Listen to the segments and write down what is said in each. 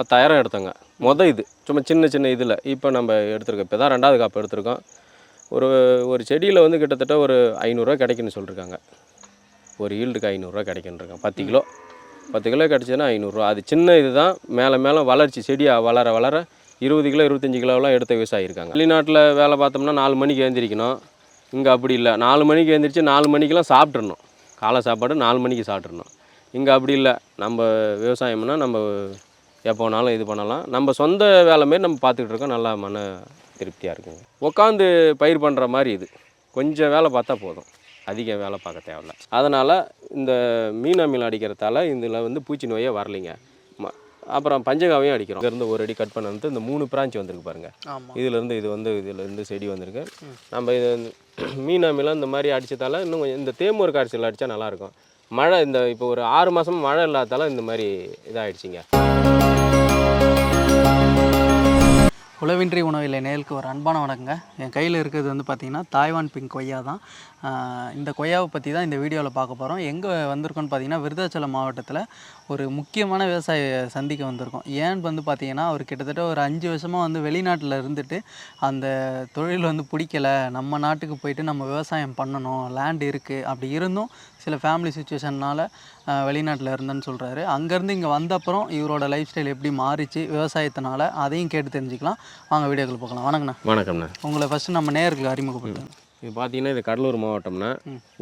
10,000 எடுத்தோங்க. இது சும்மா சின்ன இதில் இப்போ நம்ம எடுத்துருக்கோம். இப்போ தான் 2வது காப்பு எடுத்திருக்கோம். ஒரு ஒரு செடியில் வந்து கிட்டத்தட்ட ஒரு 500 கிடைக்குன்னு சொல்லியிருக்காங்க. ஒரு ஈல்டுக்கு 500 கிடைக்குன்ருக்காங்க. 10 கிலோ 10 கிலோ கிடச்சிதுன்னா 500. அது சின்ன இது தான். மேலே வளர்ச்சி செடியாக வளர 20 கிலோ 25 கிலோலாம் எடுத்த விவசாயி இருக்காங்க. வெளிநாட்டில் வேலை பார்த்தோம்னா 4 மணிக்கு எழுந்திரிக்கணும். இங்கே அப்படி இல்லை. 4 மணிக்கு எழுந்திரிச்சு 4 மணிக்கெலாம் சாப்பிட்றணும். காலை சாப்பாடு 4 மணிக்கு சாப்பிட்றணும். இங்கே அப்படி இல்லை. நம்ம விவசாயம்னா நம்ம எப்போ வேணாலும் இது பண்ணலாம். நம்ம சொந்த வேலை மாரி நம்ம பார்த்துக்கிட்டு இருக்கோம். நல்லா மன திருப்தியாக இருக்குங்க. உட்காந்து பயிர் பண்ணுற மாதிரி இது. கொஞ்சம் வேலை பார்த்தா போதும். அதிக வேலை பார்க்க தேவையில்ல. அதனால் இந்த மீன் அமிலம் அடிக்கிறதால இதில் வந்து பூச்சி நோயே வரலைங்க. அப்புறம் பஞ்சகாவையும் அடிக்கிறோம். இங்கேருந்து ஒரு அடி கட் பண்ண வந்து இந்த 3 பிரான்ச் வந்திருக்கு பாருங்கள். இதிலேருந்து இதிலேருந்து செடி வந்திருக்கு. நம்ம இது மீன் அமிலம் இந்த மாதிரி அடித்ததால இன்னும் கொஞ்சம் இந்த தேமூர் காய்ச்சல் அடித்தா நல்லாயிருக்கும். மழை இந்த இப்போ ஒரு 6 மாதமாக மழை இல்லாதால இந்த மாதிரி இதாகிடுச்சிங்க. உழவின்றி உணவில்லை நேயலுக்கு ஒரு அன்பான வணக்கங்க. என் கையில் இருக்கிறது வந்து பார்த்திங்கன்னா தாய்வான் பிங்க் கொய்யா தான். இந்த கொய்யாவை பற்றி தான் இந்த வீடியோவில் பார்க்க போகிறோம். எங்கே வந்திருக்கோன்னு பார்த்தீங்கன்னா விருதாச்சலம் மாவட்டத்தில் ஒரு முக்கியமான விவசாய சந்திக்க வந்திருக்கோம். ஏன்னு வந்து பார்த்திங்கன்னா அவர் கிட்டத்தட்ட ஒரு 5 வருஷமாக வந்து வெளிநாட்டில் இருந்துட்டு அந்த தொழில் வந்து பிடிக்கலை, நம்ம நாட்டுக்கு போயிட்டு நம்ம விவசாயம் பண்ணணும், லேண்ட் இருக்குது, அப்படி இருந்தும் சில ஃபேமிலி சுச்சுவேஷன்னால் வெளிநாட்டில் இருந்தேன்னு சொல்கிறாரு. அங்கேருந்து இங்கே வந்த அப்புறம் இவரோட லைஃப் ஸ்டைல் எப்படி மாறிச்சு விவசாயத்தினால, அதையும் கேட்டு தெரிஞ்சுக்கலாம். வாங்க வீடியோக்கள் பார்க்கலாம். வணக்கண்ணா. வணக்கம்ண்ணா. உங்களை ஃபஸ்ட்டு நம்ம நேயர்களுக்கு அறிமுகப்படுத்துங்க. இது பார்த்தீங்கன்னா இது கடலூர் மாவட்டம்னா,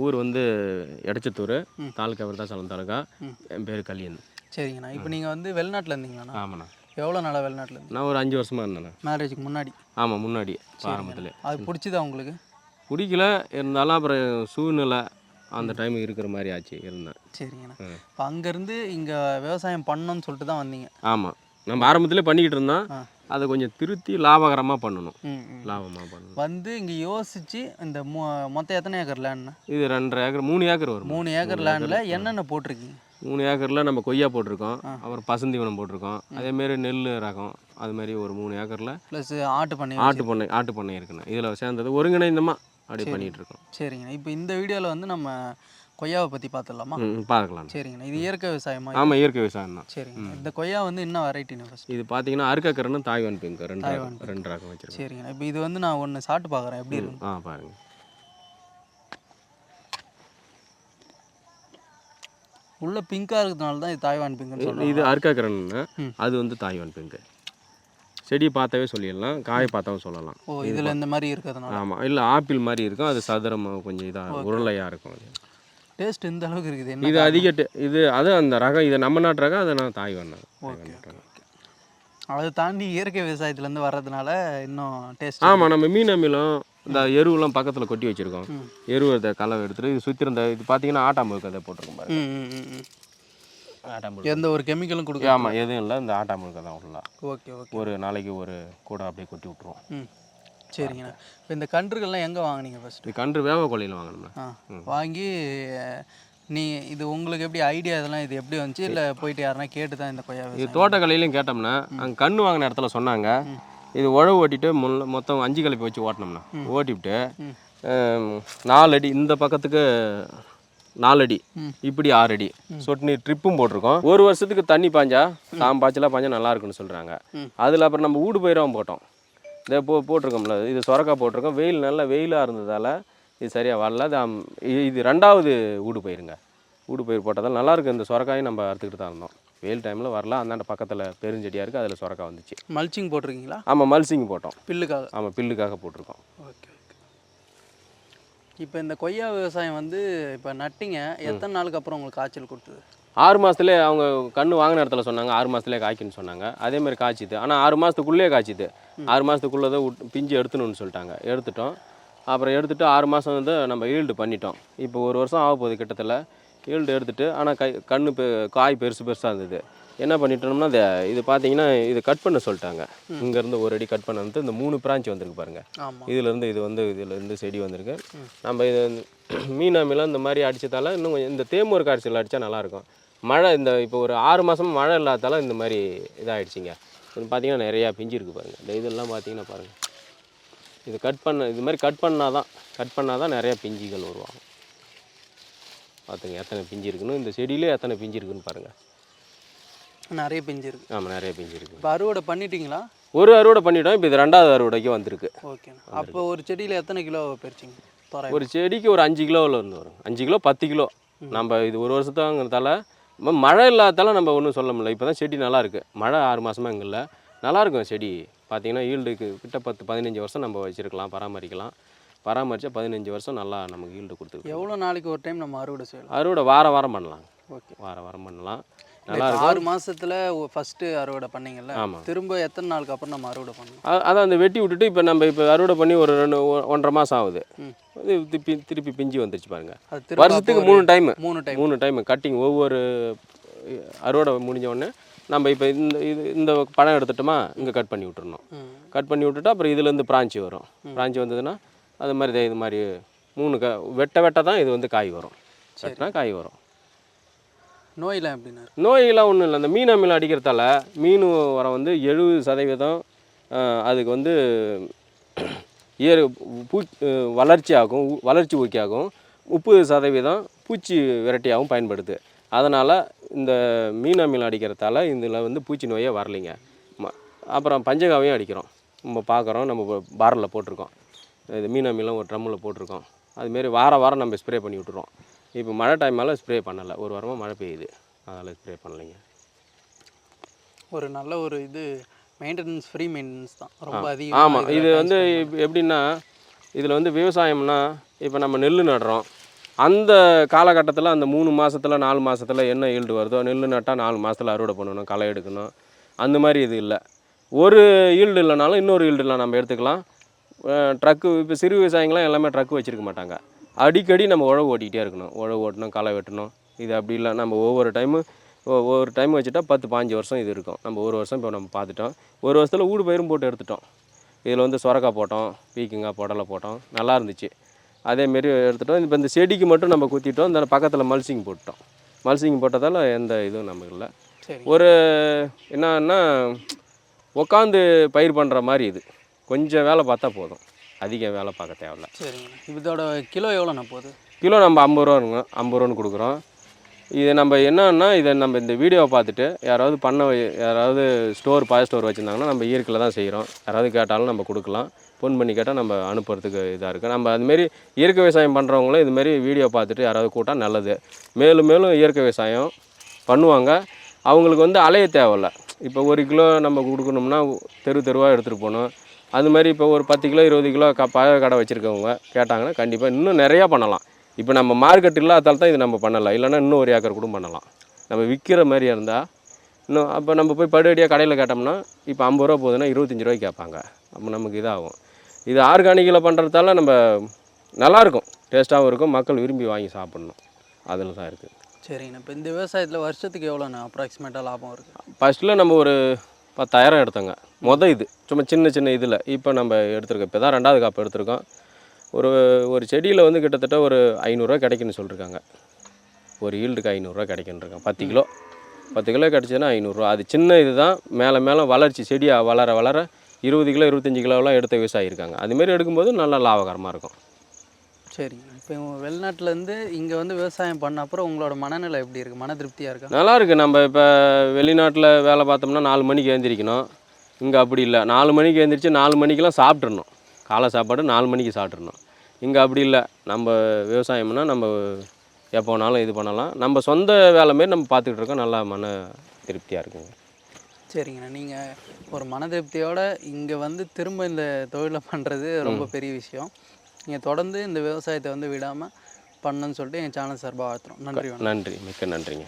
ஊர் வந்து எடச்சத்தூர், தாலுக்கா விருதாச்சலம் தாலுக்கா. என் பேர் கலியன். சரிங்கண்ணா. இப்போ நீங்கள் வந்து வெளிநாட்டில் இருந்தீங்களாண்ணா? ஆமாண்ணா. எவ்வளோ நாளாக வெளிநாட்டில் இருந்து? நான் ஒரு 5 வருஷமாக இருந்தேண்ணா. மேரேஜுக்கு முன்னாடி? ஆமாம், முன்னாடி ஆரம்பத்தில். அது பிடிச்சதா உங்களுக்கு? பிடிக்கல, இருந்தாலும் அப்புறம் சூழ்நிலை அந்த டைம் இருக்கிற மாதிரி ஆச்சு, இருந்தேன். சரிங்கண்ணா. இப்போ அங்கேருந்து இங்கே விவசாயம் பண்ணணும்னு சொல்லிட்டு தான் வந்தீங்க? ஆமாம், நம்ம ஆரம்பத்திலே பண்ணிக்கிட்டு இருந்தோம். அதை கொஞ்சம் திருத்தி லாபகரமாக பண்ணணும். லாபமாக பண்ணணும் வந்து இங்கே யோசித்து இந்த மொத்தம் எத்தனை ஏக்கர் லேண்ட்ண்ணா? இது 2.5 ஏக்கர் 3 ஏக்கர் வரும். 3 ஏக்கர் லேண்டில் என்னென்ன போட்டிருக்கீங்க? 3 ஏக்கரில் நம்ம கொய்யா போட்டிருக்கோம், அப்புறம் பசுந்தீவனம் போட்டிருக்கோம், அதேமாரி நெல் ரகம், அதுமாரி ஒரு 3 ஏக்கரில் ப்ளஸ் ஆட்டு பண்ணை இருக்குண்ணா. இதில் சேர்ந்தது ஒருங்கிணைந்தமாக அப்படி பண்ணிகிட்டு இருக்கோம். சரிங்கண்ணா. இப்போ இந்த வீடியோவில் வந்து நம்ம கொய்யாவை பற்றி பார்த்துடலாமா? பார்க்கலாம். சரிங்கண்ணா. இது இயற்கை விவசாயமா? ஆமாம், இயற்கை விவசாயம் தான். சரிங்க. இந்த கொய்யா வந்து என்ன வெரைட்டின்னு ஃபஸ்ட்? இது பார்த்தீங்கன்னா அருக்கக்கரன்னு தாய்வான் பிங்க் ரெண்டு ரகம் வச்சுருக்கோம். சரிங்கண்ணா. இப்போ இது வந்து நான் ஒன்று சாப்பிட்டு பார்க்குறேன், எப்படி இருக்கு? பாருங்கள். உள்ள பிங்காக இருக்கிறதுனால தான் இது தாய்வான் பிங்க்னு சொல்லுவாங்க. இது அருக்கக்கரன்னு, அது வந்து தாய்வான் பிங்க். செடி பார்த்தாவே சொல்லிடலாம், காய் பார்த்தாவும் சொல்லலாம். ஓ, இதில் இந்த மாதிரி இருக்கிறதுனால? ஆமாம், இல்லை ஆப்பிள் மாதிரி இருக்கும், அது சதுரமாக கொஞ்சம் இதாக உருளையாக இருக்கும். அது டேஸ்ட் இந்த அளவுக்கு இருக்குது. இது அதிக இது அது அந்த ரகம், இது நம்ம நாட்டு ரகம், அதை நான் தாய்வான் ரகம். அதை தாண்டி இயற்கை விவசாயத்துலேருந்து வர்றதுனால இன்னும் டேஸ்ட். ஆமாம், நம்ம மீன் அமிலம் இந்த எருவெல்லாம் பக்கத்தில் கொட்டி வச்சுருக்கோம். எருவை கலவை எடுத்துகிட்டு இது சுற்றி இருந்த இது பார்த்தீங்கன்னா ஆட்டாம்புழுக்கு அதை போட்டிருக்கோம் பாருங்க. ஆட்டாம்புழுக்கு எந்த ஒரு கெமிக்கலும் கொடுக்க? ஆமாம், எதுவும் இல்லை, இந்த ஆட்டாம்புழுக்கு தான் உள்ள. ஓகே. ஒரு நாளைக்கு ஒரு கூட அப்படியே கொட்டி விட்ருவோம். சரிங்கண்ணா. இப்போ இந்த கன்றுகள்லாம் எங்கே வாங்கினீங்க ஃபஸ்ட்டு? இது கன்று வேவ கொள்ளையில் வாங்கணும்ண்ணா. வாங்கி இது உங்களுக்கு எப்படி ஐடியா, இதெல்லாம் இது எப்படி வந்துச்சு, இல்லை போயிட்டு யாருன்னா கேட்டு தான் இந்த கொய்யா? இது தோட்டக்கலையிலையும் கேட்டோம்னா, அங்கே கன்று வாங்கின இடத்துல சொன்னாங்க, இது உழவு ஓட்டிட்டு மொத்தம் 5 கலப்பை வச்சு ஓட்டினோம்னா, ஓட்டிவிட்டு 4 அடி இந்த பக்கத்துக்கு 4 அடி, இப்படி 6 அடி சொட்டு நீர் ட்ரிப்பும் போட்டிருக்கோம். ஒரு வருஷத்துக்கு தண்ணி பாஞ்சா பாய்ச்சலாக பாஞ்சா நல்லா இருக்குன்னு சொல்கிறாங்க. அதில் அப்புறம் நம்ம ஊடு பயிராகவும் போட்டோம். இதை போட்டிருக்கோம்ல, இது சொரக்காய் போட்டிருக்கோம். வெயில் நல்லா வெயிலாக இருந்ததால் இது சரியாக வரல. இது 2வது ஊடு பயிருங்க. ஊடு பயிர் போட்டதால் நல்லாயிருக்கு. இந்த சொரக்காயும் நம்ம அறுத்துக்கிட்டு தான் இருந்தோம். வெயில் டைமில் வரல. அந்தாண்ட பக்கத்தில் பெருஞ்செடியாக இருக்குது, அதில் சொரக்காய் வந்துச்சு. மல்ச்சிங் போட்டிருக்கீங்களா? ஆமாம், மல்சிங் போட்டோம். பில்லுக்காக? ஆமாம், பில்லுக்காக போட்டிருக்கோம். ஓகே. இப்போ இந்த கொய்யா விவசாயம் வந்து இப்போ நட்டிங்க, எத்தனை நாளுக்கு அப்புறம் உங்களுக்கு காய்ச்சல் கொடுத்தது? 6 மாதத்துலேயே அவங்க கன்று வாங்கின இடத்துல சொன்னாங்க 6 மாதத்துலேயே காய்க்குன்னு சொன்னாங்க. அதேமாதிரி காய்ச்சிது. ஆனால் 6 மாதத்துக்குள்ளேயே காய்ச்சிது. 6 மாதத்துக்குள்ளே தான் பிஞ்சு எடுத்துணுன்னு சொல்லிட்டாங்க. எடுத்துட்டோம். அப்புறம் எடுத்துகிட்டு 6 மாதம் வந்து நம்ம ஈல்டு பண்ணிட்டோம். இப்போ 1 வருஷம் ஆக போகுது கிட்டத்தில் ஈல்டு எடுத்துகிட்டு. ஆனால் கன்று காய் பெருசாக இருந்தது. என்ன பண்ணிட்டோம்னா இது பார்த்தீங்கன்னா இது கட் பண்ண சொல்லிட்டாங்க. இங்கேருந்து ஒரு அடி கட் பண்ண வந்து இந்த 3 பிரான்ச் வந்திருக்கு பாருங்கள். இதிலேருந்து செடி வந்திருக்கு. நம்ம இது மீன் அமிலம் இந்த மாதிரி அடித்ததால இன்னும் கொஞ்சம் இந்த தேமூர் காய்ச்சல் அடித்தா நல்லாயிருக்கும். மழை இப்போ ஒரு 6 மாதம் மழை இல்லாதால இந்த மாதிரி இதாகிடுச்சிங்க. இது பார்த்தீங்கன்னா நிறையா பிஞ்சு இருக்குது பாருங்கள். இந்த இதெல்லாம் பார்த்தீங்கன்னா பாருங்கள், இது மாதிரி கட் பண்ணால் தான் நிறையா பிஞ்சுகள் உருவாகும். பார்த்துங்க எத்தனை பிஞ்சு இருக்குன்னு, இந்த செடியிலே எத்தனை பிஞ்சு இருக்குன்னு பாருங்கள். நிறைய பிஞ்சு இருக்குது. ஆமாம், நிறைய பிஞ்சு இருக்குது. இப்போ அறுவடை பண்ணிட்டீங்களா? ஒரு அறுவடை பண்ணிட்டோம். இப்போ இது 2வது அறுவடைக்கு வந்திருக்கு. ஓகேண்ணா. அப்போ ஒரு செடியில் எத்தனை கிலோ பறிச்சிங்க? ஒரு செடிக்கு ஒரு 5 கிலோவில் இருந்து வரும். 5 கிலோ 10 கிலோ. நம்ம இது ஒரு வருஷத்தாங்கிறதால மழை இல்லாதால நம்ம ஒன்றும் சொல்ல முடியல. இப்போ தான் செடி நல்லாயிருக்கு. மழை 6 மாதமாக இங்கே இல்லை. நல்லாயிருக்கும் செடி. பார்த்திங்கன்னா ஈல்டுக்கு கிட்ட 10-15 வருஷம் நம்ம வச்சுருக்கலாம், பராமரிக்கலாம். பராமரித்தா 15 வருஷம் நல்லா நமக்கு ஈல்டு கொடுத்துருக்கு. எவ்வளோ நாளைக்கு ஒரு டைம் நம்ம அறுவடை செய்யலாம்? அறுவடை வாரம் பண்ணலாம். ஓகே, வாரம் பண்ணலாம். நல்லா 6 மாதத்தில் ஃபஸ்ட்டு அறுவடை பண்ணிங்கல்ல? ஆமாம். திரும்ப எத்தனை நாளுக்கு அப்புறம் நம்ம அறுவடை பண்ணணும்? அதான் அந்த வெட்டி விட்டுட்டு இப்போ நம்ம இப்போ அறுவடை பண்ணி ஒரு 1.5 மாதம் ஆகுது. திருப்பி பிஞ்சு வந்துருச்சு பாருங்கள். வருஷத்துக்கு 3 டைம் கட்டிங். ஒவ்வொரு அறுவடை முடிஞ்ச உடனே நம்ம இப்போ இந்த பழம் எடுத்துட்டோமா, இங்கே கட் பண்ணி விட்டுறணும். கட் பண்ணி விட்டுட்டா அப்புறம் இதுலேருந்து பிரான்ச்சு வரும். பிரான்ச்சு வந்ததுன்னா அது மாதிரி இது மாதிரி 3 வெட்ட தான் இது வந்து காய் வரும். வெட்டினா காய் வரும். நோயெல்லாம் எப்படின்னா? நோயெல்லாம் ஒன்றும் இல்லை. அந்த மீன் அமிலம் அடிக்கிறதால மீன் உரம் வந்து 70% அதுக்கு வந்து வளர்ச்சி ஊக்கியாகும். 30% பூச்சி விரட்டியாகவும் பயன்படுது. அதனால் இந்த மீன் அமிலம் அடிக்கிறதால இதில் வந்து பூச்சி நோயே வரலைங்க. அப்புறம் பஞ்சகாவையும் அடிக்கிறோம். நம்ம பார்க்குறோம், நம்ம பாரில் போட்டிருக்கோம். இது மீன் அமிலம் ஒரு ட்ரம்மில் போட்டிருக்கோம். அதுமாரி வாரம் நம்ம ஸ்ப்ரே பண்ணி விட்டுறோம். இப்போ மழை டைமால் ஸ்ப்ரே பண்ணலை. ஒரு வாரமாக மழை பெய்யுது, அதனால் ஸ்ப்ரே பண்ணலைங்க. ஒரு நல்ல ஒரு இது மெயின்டெனன்ஸ், ஃப்ரீ மெயின்டெனன்ஸ் தான் ரொம்ப அதிகம். ஆமாம், இது வந்து எப்படின்னா இதில் வந்து விவசாயம்னா இப்போ நம்ம நெல் நடுறோம். அந்த காலகட்டத்தில் அந்த 3 மாதத்தில் 4 மாதத்தில் என்ன ஈல்டு வருதோ, நெல் நட்டால் 4 மாதத்தில் அறுவடை பண்ணணும், களை எடுக்கணும். அந்த மாதிரி இது இல்லை. ஒரு ஈல்டு இல்லைனாலும் இன்னொரு ஈல்டுலாம் நம்ம எடுத்துக்கலாம். ட்ரக்கு இப்போ சிறு விவசாயிங்களாம் எல்லாமே ட்ரக்கு வச்சுருக்க மாட்டாங்க. அடிக்கடி நம்ம உழவு ஓட்டிக்கிட்டே இருக்கணும். உழவு ஓட்டணும், களை வெட்டணும். இது அப்படி இல்லை. நம்ம ஒவ்வொரு டைம் வச்சுட்டா 10-15 வருஷம் இது இருக்கும். நம்ம ஒரு வருஷம் இப்போ நம்ம பார்த்துட்டோம். ஒரு வருஷத்தில் ஊடு பயிரும் போட்டு எடுத்துட்டோம். இதில் வந்து சொரக்காய் போட்டோம், பீக்கங்காய், புடலை போட்டோம். நல்லா இருந்துச்சு. அதேமாரி எடுத்துட்டோம். இப்போ இந்த செடிக்கு மட்டும் நம்ம குத்திட்டோம். இந்த பக்கத்தில் மல்சிங் போட்டோம். மல்சிங் போட்டதால் எந்த இதுவும் நமக்கு இல்லை. ஒரு என்னன்னா உட்காந்து பயிர் பண்ணுற மாதிரி இது. கொஞ்சம் வேலை பார்த்தா போதும், அதிக வேலை பார்க்க தேவையில்ல. சரிங்க. இதோட கிலோ எவ்வளோண்ணா போகுது? கிலோ நம்ம 50 ரூபாங்க, 50 ரூபான்னு கொடுக்குறோம். இது நம்ம என்னன்னா இதை நம்ம இந்த வீடியோவை பார்த்துட்டு யாராவது பழைய ஸ்டோர் வச்சுருந்தாங்கன்னா நம்ம இயற்கையில் தான் செய்கிறோம். யாராவது கேட்டாலும் நம்ம கொடுக்கலாம். ஃபோன் பண்ணி கேட்டால் நம்ம அனுப்புறதுக்கு இதாக இருக்குது. நம்ம அதுமாரி இயற்கை விவசாயம் பண்ணுறவங்களும் இதுமாரி வீடியோ பார்த்துட்டு யாராவது கூட்டால் நல்லது. மேலும் இயற்கை விவசாயம் பண்ணுவாங்க. அவங்களுக்கு வந்து அலைய தேவையில்ல. இப்போ 1 கிலோ நம்ம கொடுக்கணும்னா தெருவாக எடுத்துகிட்டு போகணும். அது மாதிரி இப்போ ஒரு 10 கிலோ 20 கிலோ பழ கடை வச்சுருக்கவங்க கேட்டாங்கன்னா கண்டிப்பாக இன்னும் நிறையா பண்ணலாம். இப்போ நம்ம மார்க்கெட் இல்லாதால தான் இது நம்ம பண்ணலாம். இல்லைன்னா இன்னும் 1 ஏக்கர் கூட பண்ணலாம். நம்ம விற்கிற மாதிரியா இருந்தால் இன்னும் அப்போ நம்ம போய் படுவடியாக கடையில் கேட்டோம்னா இப்போ 50 ரூபா போகுதுன்னா 25 ரூபாய்க்கு கேட்பாங்க. அப்போ நமக்கு இதாகும். இது ஆர்கானிக்கில் பண்ணுறதால நம்ம நல்லாயிருக்கும், டேஸ்ட்டாகவும் இருக்கும், மக்கள் விரும்பி வாங்கி சாப்பிட்ணும். அதில் தான் இருக்குது. சரிங்கண்ணா. இப்போ இந்த விவசாயத்தில் வருஷத்துக்கு எவ்வளோண்ணா அப்ராக்சிமேட்டாக லாபம் இருக்குது? ஃபஸ்ட்டில் நம்ம ஒரு 10,000 எடுத்தோங்க. இது சும்மா சின்ன இதில். இப்போ நம்ம எடுத்துருக்கோம். இப்போ தான் 2வது காப்பு எடுத்திருக்கோம். ஒரு செடியில் வந்து கிட்டத்தட்ட ஒரு 500 ரூபா கிடைக்குன்னு சொல்லியிருக்காங்க. ஒரு ஈல்டுக்கு 500 ரூபா கிடைக்குன்ருக்காங்க. 10 கிலோ கிடச்சிதுன்னா 500 ரூபா. அது சின்ன இது தான். மேலே வளர்ச்சி செடியாக வளர 20 கிலோ 25 கிலோலாம் எடுத்த விவசாயி இருக்காங்க. அதுமாரி எடுக்கும்போது நல்லா லாபகரமாக இருக்கும். சரிங்க. இப்போ வெளிநாட்டிலேருந்து இங்கே வந்து விவசாயம் பண்ண அப்புறம் உங்களோட மனநிலை எப்படி இருக்குது? மன திருப்தியாக இருக்கா? நல்லா இருக்குது. நம்ம இப்போ வெளிநாட்டில் வேலை பார்த்தோம்னா 4 மணிக்கு எழுந்திரிக்கணும். இங்கே அப்படி இல்லை. 4 மணிக்கு எழுந்திரிச்சு 4 மணிக்கெலாம் சாப்பிட்றணும். காலை சாப்பாடு 4 மணிக்கு சாப்பிட்றணும். இங்கே அப்படி இல்லை. நம்ம விவசாயம்னா நம்ம எப்போ வேணாலும் இது பண்ணலாம். நம்ம சொந்த வேலை மாரி நம்ம பார்த்துக்கிட்டு இருக்கோம். நல்லா மன திருப்தியாக இருக்குங்க. சரிங்கண்ணா. நீங்கள் ஒரு மன திருப்தியோடு இங்கே வந்து திரும்ப இந்த தொழிலை பண்ணுறது ரொம்ப பெரிய விஷயம். நீங்கள் தொடர்ந்து இந்த விவசாயத்தை வந்து விடாமல் பண்ணணுன்னு சொல்லிட்டு எங்கள் சேனல் சார்பாக வாழ்த்துறோம். நன்றி. நன்றி, மிக்க நன்றிங்க.